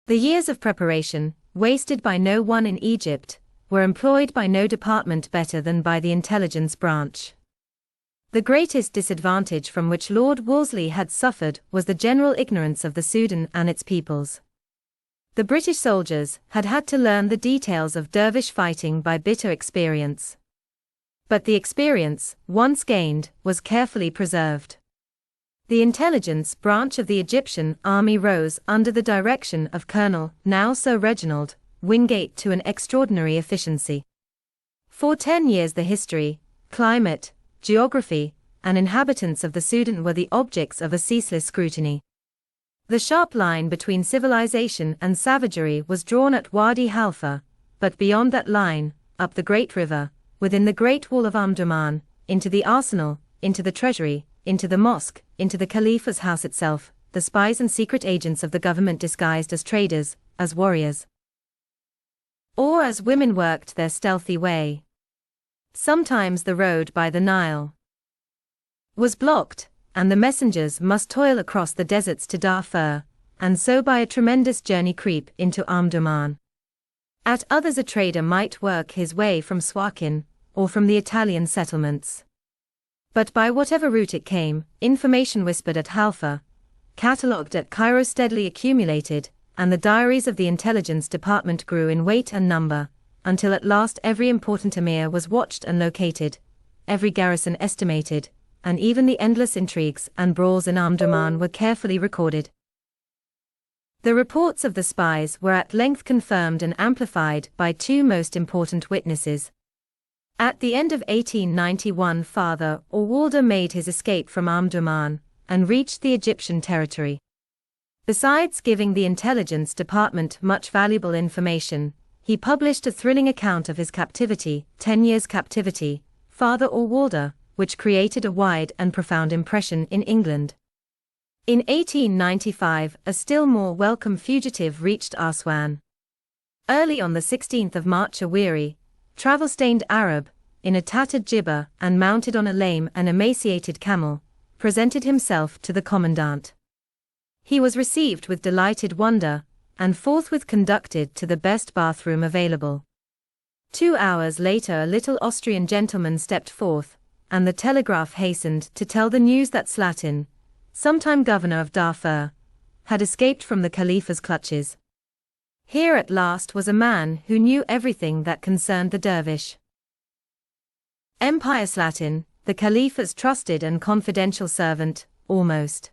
The years of preparation, wasted by no one in Egypt, were employed by no department better than by the intelligence branch. The greatest disadvantage from which Lord Wolseley had suffered was the general ignorance of the Sudan and its peoples. The British soldiers had had to learn the details of dervish fighting by bitter experience. But the experience, once gained, was carefully preserved. The intelligence branch of the Egyptian army rose under the direction of Colonel, now Sir Reginald, Wingate to an extraordinary efficiency. For 10 years the history, climate, geography, and inhabitants of the Sudan were the objects of a ceaseless scrutiny. The sharp line between civilization and savagery was drawn at Wadi Halfa, but beyond that line, up the great river, within the great wall of Omdurman, into the arsenal, into the treasury, into the mosque, into the Khalifa's house itself, the spies and secret agents of the government disguised as traders, as warriors, or as women worked their stealthy way. Sometimes the road by the Nile was blocked, and the messengers must toil across the deserts to Darfur, and so by a tremendous journey creep into Omdurman. At others a trader might work his way from Suakin, or from the Italian settlements. But by whatever route it came, information whispered at Halfa, catalogued at Cairo steadily accumulated, and the diaries of the intelligence department grew in weight and number, until at last every important emir was watched and located, every garrison estimated, and even the endless intrigues and brawls in Omdurman were carefully recorded. The reports of the spies were at length confirmed and amplified by two most important witnesses. At the end of 1891 Father Orwalder made his escape from Omdurman, and reached the Egyptian territory. Besides giving the intelligence department much valuable information, he published a thrilling account of his captivity, 10 years' captivity, Father Orwalder, which created a wide and profound impression in England. In 1895, a still more welcome fugitive reached Aswan. Early on the 16th of March a weary, travel-stained Arab, in a tattered jibba and mounted on a lame and emaciated camel, presented himself to the commandant. He was received with delighted wonder, and forthwith conducted to the best bathroom available. 2 hours later a little Austrian gentleman stepped forth, and the telegraph hastened to tell the news that Slatin, sometime governor of Darfur, had escaped from the Khalifa's clutches. Here at last was a man who knew everything that concerned the dervish Empire. Slatin, the Khalifa's trusted and confidential servant, almost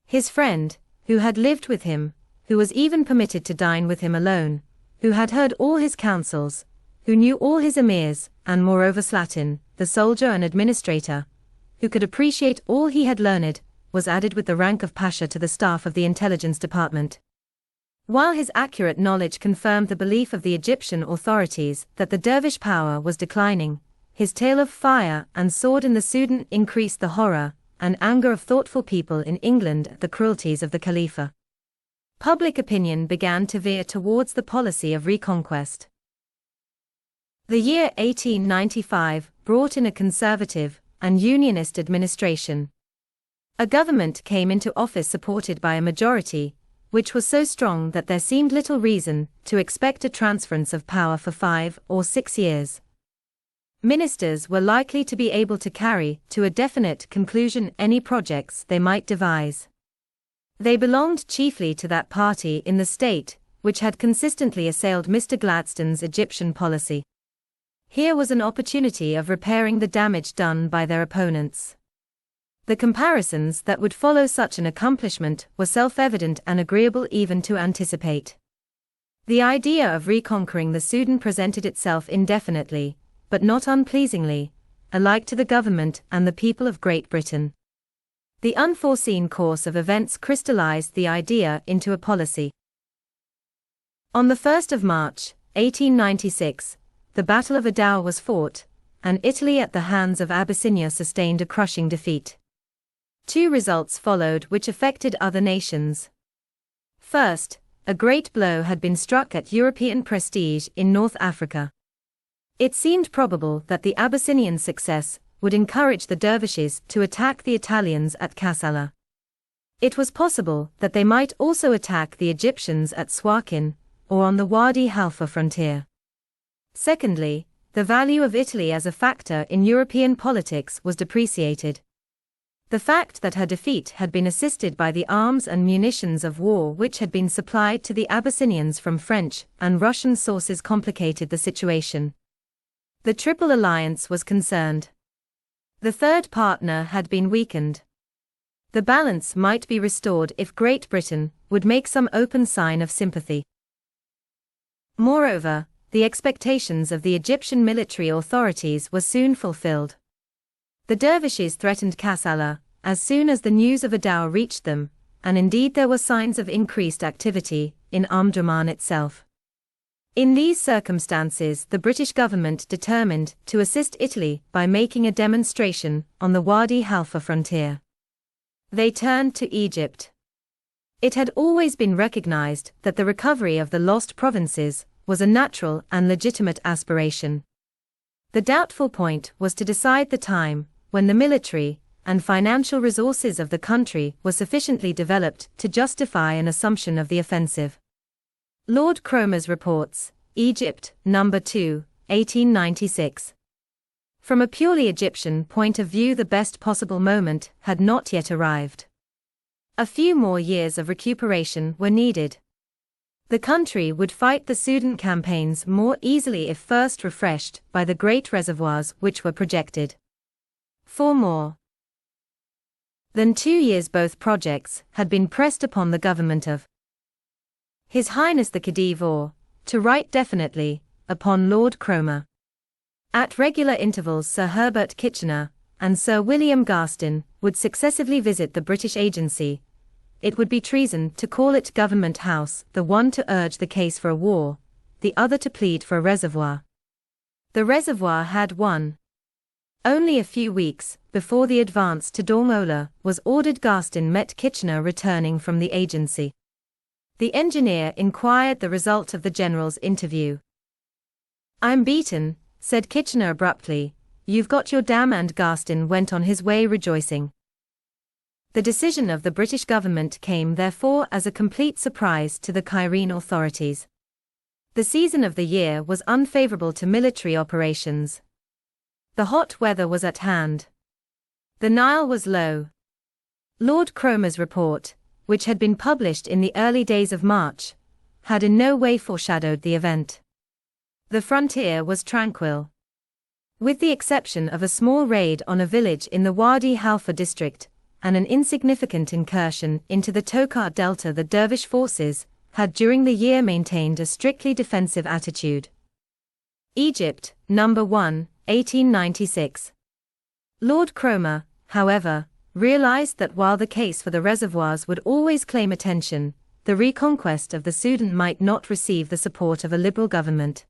his friend, who had lived with him, who was even permitted to dine with him alone, who had heard all his counsels, who knew all his emirs, and moreover Slatin, the soldier and administrator, who could appreciate all he had learned, was added with the rank of Pasha to the staff of the intelligence department. While his accurate knowledge confirmed the belief of the Egyptian authorities that the dervish power was declining, his tale of fire and sword in the Sudan increased the horror and anger of thoughtful people in England at the cruelties of the Khalifa. Public opinion began to veer towards the policy of reconquest. The year 1895 brought in a conservative and unionist administration. A government came into office supported by a majority, which was so strong that there seemed little reason to expect a transference of power for 5 or 6 years. Ministers were likely to be able to carry to a definite conclusion any projects they might devise. They belonged chiefly to that party in the state which had consistently assailed Mr. Gladstone's Egyptian policy. Here was an opportunity of repairing the damage done by their opponents. The comparisons that would follow such an accomplishment were self-evident and agreeable even to anticipate. The idea of reconquering the Sudan presented itself indefinitely, but not unpleasingly, alike to the government and the people of Great Britain. The unforeseen course of events crystallized the idea into a policy. On the 1st of March, 1896, the Battle of Adowa was fought, and Italy at the hands of Abyssinia sustained a crushing defeat. 2 results followed which affected other nations. First, a great blow had been struck at European prestige in North Africa. It seemed probable that the Abyssinian success would encourage the dervishes to attack the Italians at Kassala. It was possible that they might also attack the Egyptians at Suakin, or on the Wadi Halfa frontier. Secondly, the value of Italy as a factor in European politics was depreciated. The fact that her defeat had been assisted by the arms and munitions of war which had been supplied to the Abyssinians from French and Russian sources complicated the situation. The Triple Alliance was concerned. The third partner had been weakened. The balance might be restored if Great Britain would make some open sign of sympathy. Moreover, the expectations of the Egyptian military authorities were soon fulfilled. The dervishes threatened Kassala as soon as the news of Adour reached them, and indeed there were signs of increased activity in Omdurman itself. In these circumstances, the British government determined to assist Italy by making a demonstration on the Wadi Halfa frontier. They turned to Egypt. It had always been recognized that the recovery of the lost provinces was a natural and legitimate aspiration. The doubtful point was to decide the time when the military and financial resources of the country were sufficiently developed to justify an assumption of the offensive. Lord Cromer's reports, Egypt, No. 2, 1896. From a purely Egyptian point of view, the best possible moment had not yet arrived. A few more years of recuperation were needed. The country would fight the Sudan campaigns more easily if first refreshed by the great reservoirs which were projected. For more than 2 years both projects had been pressed upon the government of His Highness the Khedive or, to write definitely, upon Lord Cromer. At regular intervals Sir Herbert Kitchener and Sir William Garstin would successively visit the British agency. It would be treason to call it Government House, the one to urge the case for a war, the other to plead for a reservoir. The reservoir had won. Only a few weeks before the advance to Dongola was ordered, Garstin met Kitchener returning from the agency. The engineer inquired the result of the general's interview. "I'm beaten," said Kitchener abruptly. "You've got your dam," and Garstin went on his way rejoicing. The decision of the British government came therefore as a complete surprise to the Cairene authorities. The season of the year was unfavorable to military operations. The hot weather was at hand. The Nile was low. Lord Cromer's report, which had been published in the early days of March, had in no way foreshadowed the event. The frontier was tranquil. With the exception of a small raid on a village in the Wadi Halfa district, and an insignificant incursion into the Tokar Delta, the dervish forces had during the year maintained a strictly defensive attitude. Egypt, No. 1, 1896. Lord Cromer, however, realized that while the case for the reservoirs would always claim attention, the reconquest of the Sudan might not receive the support of a liberal government.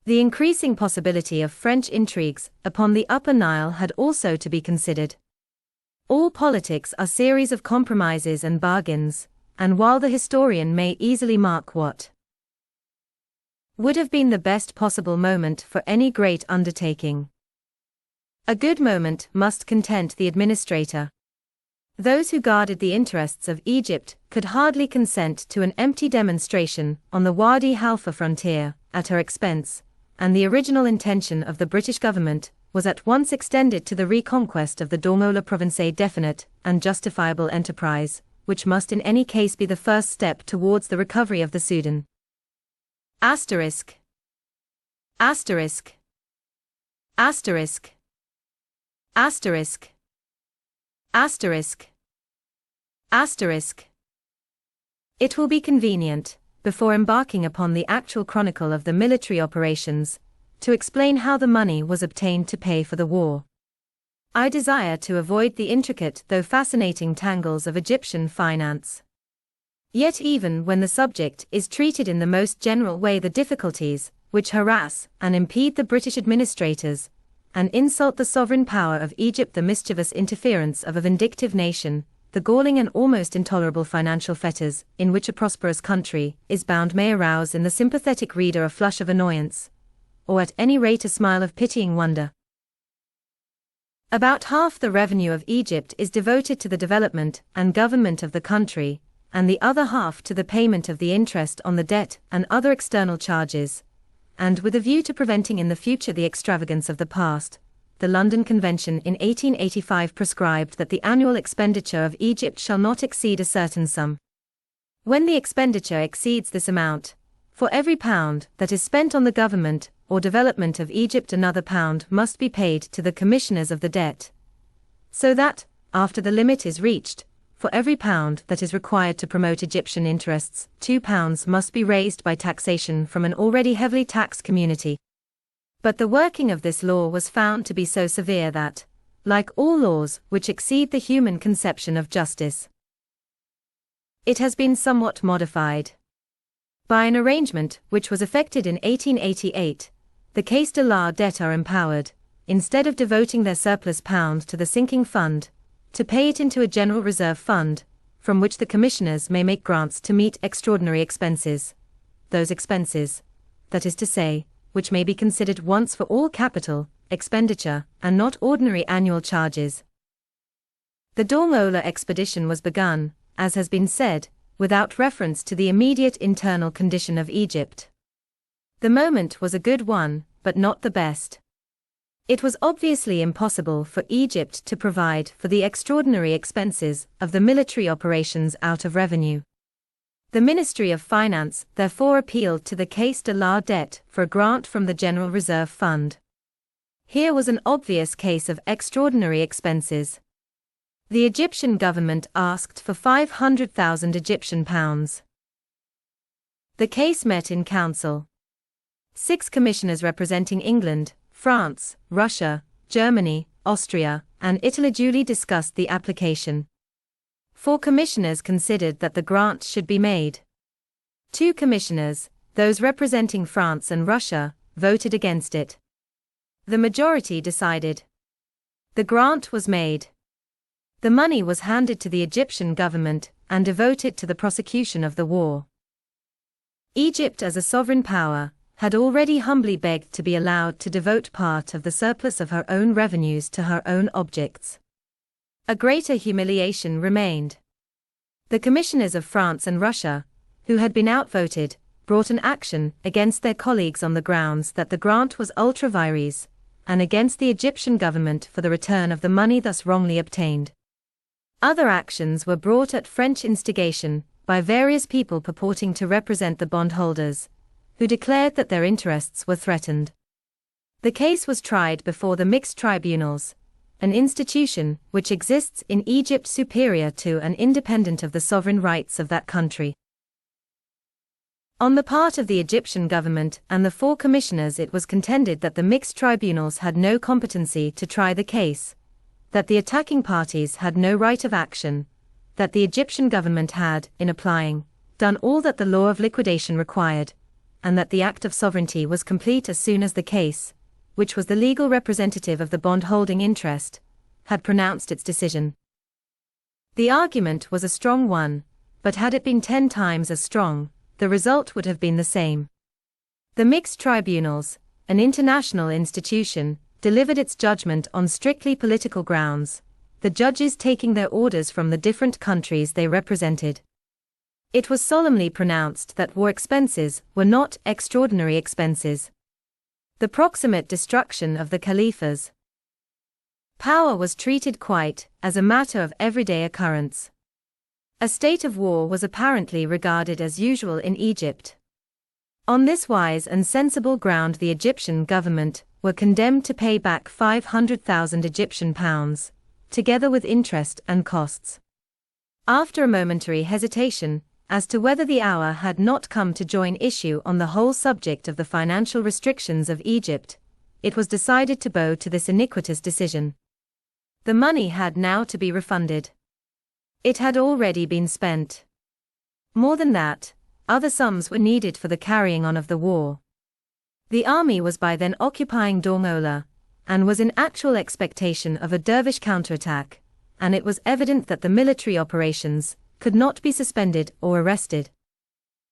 The increasing possibility of French intrigues upon the Upper Nile had also to be considered. All politics are series of compromises and bargains, and while the historian may easily mark what would have been the best possible moment for any great undertaking, a good moment must content the administrator. Those who guarded the interests of Egypt could hardly consent to an empty demonstration on the Wadi Halfa frontier at her expense, and the original intention of the British government was at once extended to the reconquest of the Dongola province, a definite and justifiable enterprise, which must in any case be the first step towards the recovery of the Sudan. Asterisk. Asterisk. Asterisk. Asterisk. Asterisk. Asterisk. It will be convenient, before embarking upon the actual chronicle of the military operations, to explain how the money was obtained to pay for the war. I desire to avoid the intricate though fascinating tangles of Egyptian finance. Yet even when the subject is treated in the most general way, the difficulties, which harass and impede the British administrators, and insult the sovereign power of Egypt, the mischievous interference of a vindictive nation, the galling and almost intolerable financial fetters in which a prosperous country is bound, may arouse in the sympathetic reader a flush of annoyance, or at any rate a smile of pitying wonder. About half the revenue of Egypt is devoted to the development and government of the country, and the other half to the payment of the interest on the debt and other external charges. And with a view to preventing in the future the extravagance of the past, the London Convention in 1885 prescribed that the annual expenditure of Egypt shall not exceed a certain sum. When the expenditure exceeds this amount, for every pound that is spent on the government or development of Egypt, another pound must be paid to the commissioners of the debt. So that, after the limit is reached, for every pound that is required to promote Egyptian interests, 2 pounds must be raised by taxation from an already heavily taxed community. But the working of this law was found to be so severe that, like all laws which exceed the human conception of justice, it has been somewhat modified. By an arrangement which was effected in 1888, the caisse de la dette are empowered, instead of devoting their surplus pound to the sinking fund, to pay it into a general reserve fund, from which the commissioners may make grants to meet extraordinary expenses. Those expenses, that is to say, which may be considered once for all capital expenditure, and not ordinary annual charges. The Dormola expedition was begun, as has been said, without reference to the immediate internal condition of Egypt. The moment was a good one, but not the best. It was obviously impossible for Egypt to provide for the extraordinary expenses of the military operations out of revenue. The Ministry of Finance therefore appealed to the Caisse de la Dette for a grant from the General Reserve Fund. Here was an obvious case of extraordinary expenses. The Egyptian government asked for 500,000 Egyptian pounds. The case met in council. 6 commissioners representing England, France, Russia, Germany, Austria, and Italy duly discussed the application. 4 commissioners considered that the grant should be made. 2 commissioners, those representing France and Russia, voted against it. The majority decided. The grant was made. The money was handed to the Egyptian government and devoted to the prosecution of the war. Egypt, as a sovereign power, had already humbly begged to be allowed to devote part of the surplus of her own revenues to her own objects. A greater humiliation remained. The commissioners of France and Russia, who had been outvoted, brought an action against their colleagues on the grounds that the grant was ultra vires, and against the Egyptian government for the return of the money thus wrongly obtained. Other actions were brought at French instigation by various people purporting to represent the bondholders, who declared that their interests were threatened. The case was tried before the mixed tribunals, an institution which exists in Egypt superior to and independent of the sovereign rights of that country. On the part of the Egyptian government and the 4 commissioners, it was contended that the mixed tribunals had no competency to try the case, that the attacking parties had no right of action, that the Egyptian government had, in applying, done all that the law of liquidation required, and that the act of sovereignty was complete as soon as the case, which was the legal representative of the bond-holding interest, had pronounced its decision. The argument was a strong one, but had it been 10 times as strong, the result would have been the same. The mixed tribunals, an international institution, delivered its judgment on strictly political grounds, the judges taking their orders from the different countries they represented. It was solemnly pronounced that war expenses were not extraordinary expenses. The proximate destruction of the Caliph's power was treated quite as a matter of everyday occurrence. A state of war was apparently regarded as usual in Egypt. On this wise and sensible ground the Egyptian government were condemned to pay back 500,000 Egyptian pounds, together with interest and costs. After a momentary hesitation, as to whether the hour had not come to join issue on the whole subject of the financial restrictions of Egypt, it was decided to bow to this iniquitous decision. The money had now to be refunded. It had already been spent. More than that, other sums were needed for the carrying on of the war. The army was by then occupying Dormola, and was in actual expectation of a dervish counterattack, and it was evident that the military operations could not be suspended or arrested.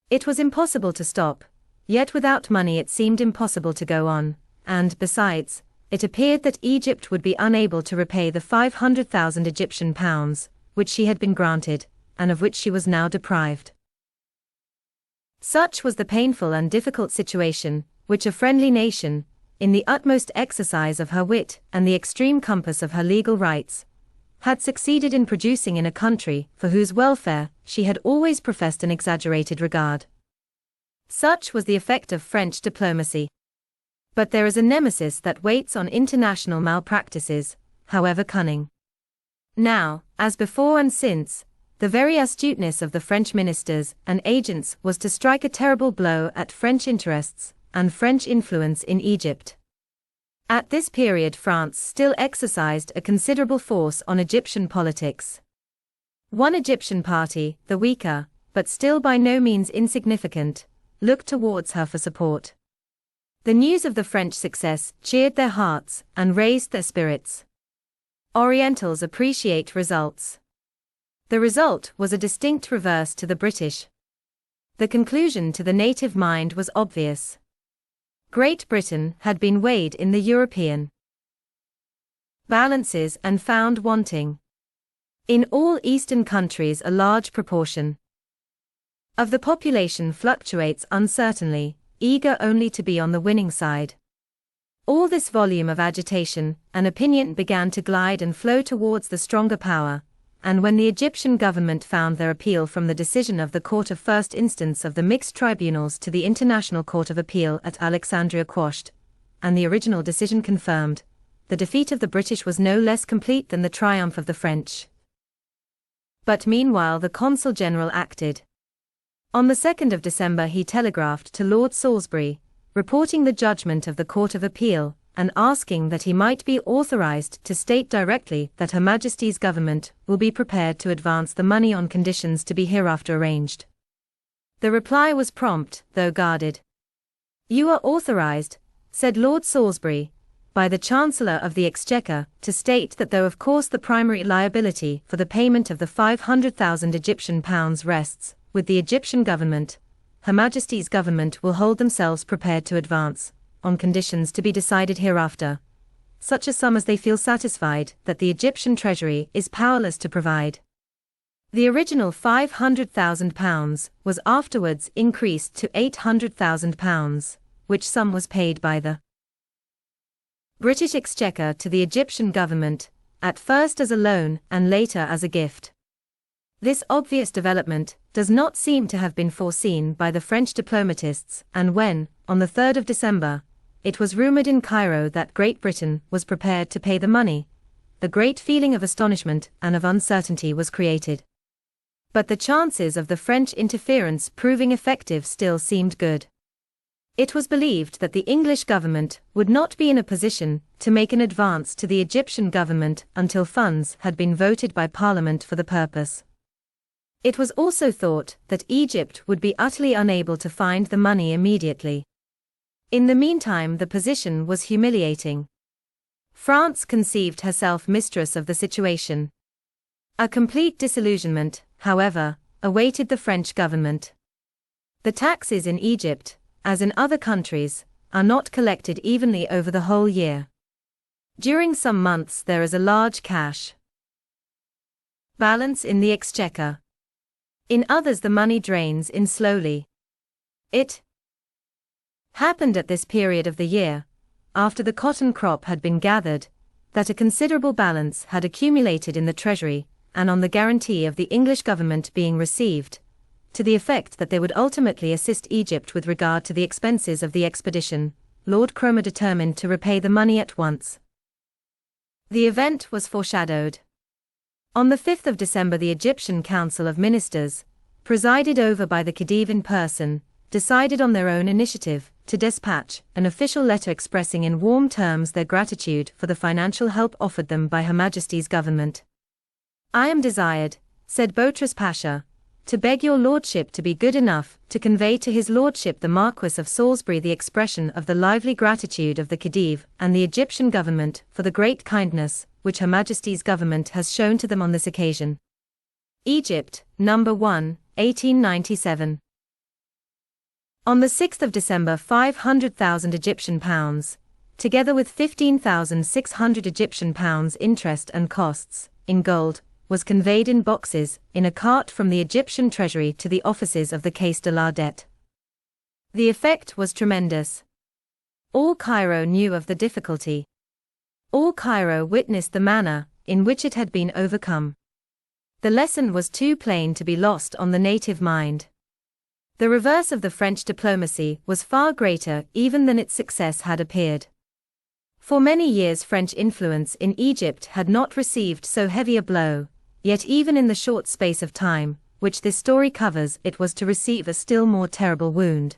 It was impossible to stop, yet without money it seemed impossible to go on, and, besides, it appeared that Egypt would be unable to repay the 500,000 Egyptian pounds, which she had been granted, and of which she was now deprived. Such was the painful and difficult situation, which a friendly nation, in the utmost exercise of her wit and the extreme compass of her legal rights, had succeeded in producing in a country for whose welfare she had always professed an exaggerated regard. Such was the effect of French diplomacy. But there is a nemesis that waits on international malpractices, however cunning. Now, as before and since, the very astuteness of the French ministers and agents was to strike a terrible blow at French interests and French influence in Egypt. At this period France still exercised a considerable force on Egyptian politics. One Egyptian party, the weaker, but still by no means insignificant, looked towards her for support. The news of the French success cheered their hearts and raised their spirits. Orientals appreciate results. The result was a distinct reverse to the British. The conclusion to the native mind was obvious. Great Britain had been weighed in the European balances and found wanting. In all Eastern countries a large proportion of the population fluctuates uncertainly, eager only to be on the winning side. All this volume of agitation and opinion began to glide and flow towards the stronger power, and when the Egyptian government found their appeal from the decision of the Court of First Instance of the Mixed Tribunals to the International Court of Appeal at Alexandria quashed, and the original decision confirmed, the defeat of the British was no less complete than the triumph of the French. But meanwhile the Consul General acted. On the 2nd of December he telegraphed to Lord Salisbury, reporting the judgment of the Court of Appeal, and asking that he might be authorized to state directly that Her Majesty's government will be prepared to advance the money on conditions to be hereafter arranged. The reply was prompt, though guarded. "You are authorized," said Lord Salisbury, "by the Chancellor of the Exchequer, to state that though of course the primary liability for the payment of the 500,000 Egyptian pounds rests with the Egyptian government, Her Majesty's government will hold themselves prepared to advance, on conditions to be decided hereafter, such a sum as they feel satisfied that the Egyptian treasury is powerless to provide." The original 500,000 pounds was afterwards increased to 800,000 pounds, which sum was paid by the British Exchequer to the Egyptian government, at first as a loan and later as a gift. This obvious development does not seem to have been foreseen by the French diplomatists, and when, on the 3rd of December, it was rumored in Cairo that Great Britain was prepared to pay the money, the great feeling of astonishment and of uncertainty was created. But the chances of the French interference proving effective still seemed good. It was believed that the English government would not be in a position to make an advance to the Egyptian government until funds had been voted by Parliament for the purpose. It was also thought that Egypt would be utterly unable to find the money immediately. In the meantime the position was humiliating. France conceived herself mistress of the situation. A complete disillusionment, however, awaited the French government. The taxes in Egypt, as in other countries, are not collected evenly over the whole year. During some months there is a large cash balance in the exchequer. In others the money drains in slowly. It happened at this period of the year, after the cotton crop had been gathered, that a considerable balance had accumulated in the treasury, and on the guarantee of the English government being received, to the effect that they would ultimately assist Egypt with regard to the expenses of the expedition, Lord Cromer determined to repay the money at once. The event was foreshadowed. On the 5th of December the Egyptian Council of Ministers, presided over by the Khedive in person, decided on their own initiative to dispatch an official letter expressing in warm terms their gratitude for the financial help offered them by Her Majesty's government. "I am desired," said Boutros Pasha, "to beg your lordship to be good enough to convey to his lordship the Marquis of Salisbury the expression of the lively gratitude of the Khedive and the Egyptian government for the great kindness which Her Majesty's government has shown to them on this occasion." Egypt, No. 1, 1897. On the 6th of December 500,000 Egyptian pounds, together with 15,600 Egyptian pounds interest and costs, in gold, was conveyed in boxes, in a cart from the Egyptian treasury to the offices of the Caisse de la Dette. The effect was tremendous. All Cairo knew of the difficulty. All Cairo witnessed the manner in which it had been overcome. The lesson was too plain to be lost on the native mind. The reverse of the French diplomacy was far greater even than its success had appeared. For many years French influence in Egypt had not received so heavy a blow, yet even in the short space of time, which this story covers, it was to receive a still more terrible wound.